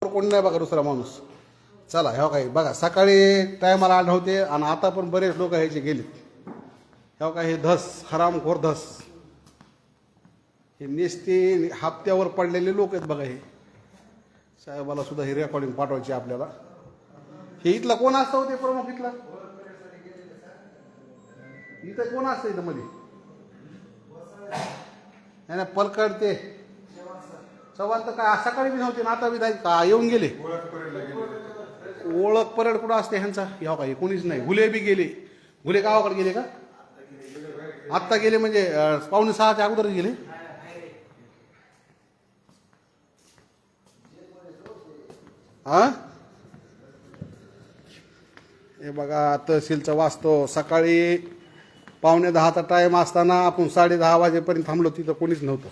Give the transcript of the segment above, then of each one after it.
कुठं कोणी नाही बघा दुसरा माणूस. चला ह्या काही बघा सकाळी टायमाला आले होते आणि आता पण बरेच लोक ह्याचे गेलेत. ह्या काय हे धस हरामखोर धस हे नेसते हप्त्यावर पडलेले लोक आहेत बघा. हे साहेबाला सुद्धा हे रेकॉर्डिंग पाठवायची आपल्याला. हे इथला कोण असतं होते प्रमुख इथला? इथं कोण असतं इथं मध्ये? नाही पलकड ते चव्हाण तर काय सकाळी बी नव्हते ना आता बी नाही का येऊन गेले? ओळख परेड कुठं असते ह्यांचा? ह्या काही कोणीच नाही. घुले बी गेले. घुले गावाकडे गेले का? आत्ता गेले म्हणजे 5:45च्या अगोदर गेले. हा हे बघा तहसीलचा वाचतो. सकाळी 9:45चा टाईम असताना आपण 10:30 वाजेपर्यंत थांबलो तिथं कोणीच नव्हतं.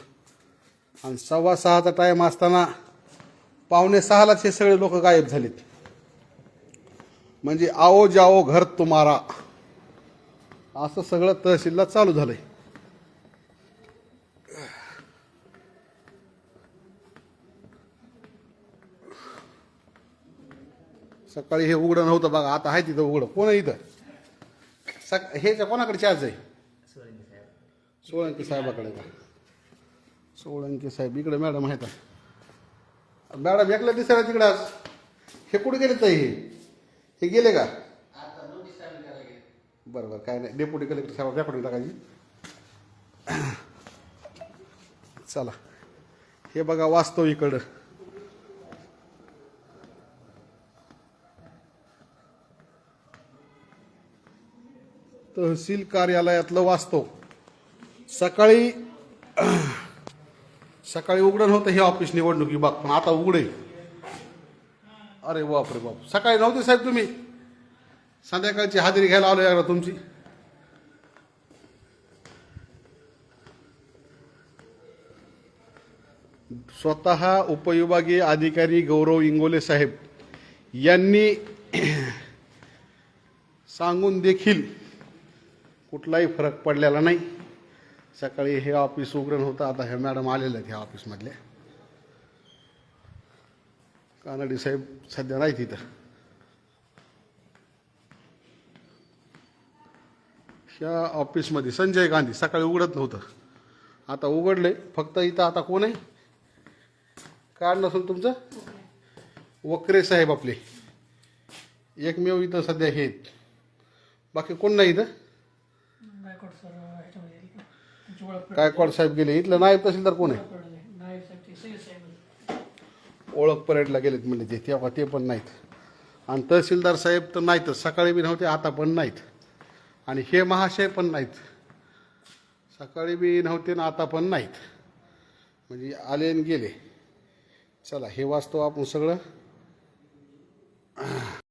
आणि 6:15चा टाईम असताना 5:45लाच हे सगळे लोक गायब झालेत. म्हणजे आओ जाओ घर तुम्हारा असं सगळं तहसीलला चालू झालंय. सकाळी हे उघडं नव्हतं बघा आता आहे तिथं उघडं. कोण आहे इथं? हे कोणाकडे चार्ज आहे? सोळंकी साहेबाकडे का? सोळंकी साहेब इकडे मॅडम आहेत. मॅडम एकल्या दिसायला तिकडे आज. हे कुठे गेले तर हे गेले का? बरं बरं काय नाही. डेप्युटी कलेक्टर साहेब रेकॉर्डिंग टाकायची. चला हे बघा वास्तव इकडं. तहसील कार्यालयातलं वास्तव. सकाळी उघडं नव्हतं हे ऑफिस निवडणुकी बाग पण आता उघडे. अरे बापरे बाप. सकाळी नव्हते साहेब तुम्ही? संध्याकाळची हजेरी घ्यायला आलो यार तुमची. स्वतः उपविभागीय अधिकारी गौरव इंगोले साहेब यांनी सांगून देखील कुठलाही फरक पडलेला नाही. सकाळी हे ऑफिस उघडून होतं. आता हे मॅडम आलेले आहेत ह्या ऑफिसमधले. कानडे साहेब सध्या नाही तिथं. ह्या ऑफिसमध्ये संजय गांधी सकाळी उघडत नव्हतं आता उघडले. फक्त इथं आता कोण आहे? कार्ड नसून तुमचं वक्रे साहेब आपले एकमेव इथं सध्या हे. बाकी कोण नाही इथं. गायकवाड साहेब गेले. इथलं नायब तहसीलदार कोण आहे? ओळख परेडला गेलेत म्हणजे ते तेव्हा ते पण नाहीत. आणि तहसीलदार साहेब तर नाहीतच. सकाळी बी नव्हते आता पण नाहीत. आणि हे महाशय पण नाहीत. सकाळी बी नव्हते ना आता पण नाहीत. म्हणजे आले आणि गेले. चला हे वास्तव आपण सगळं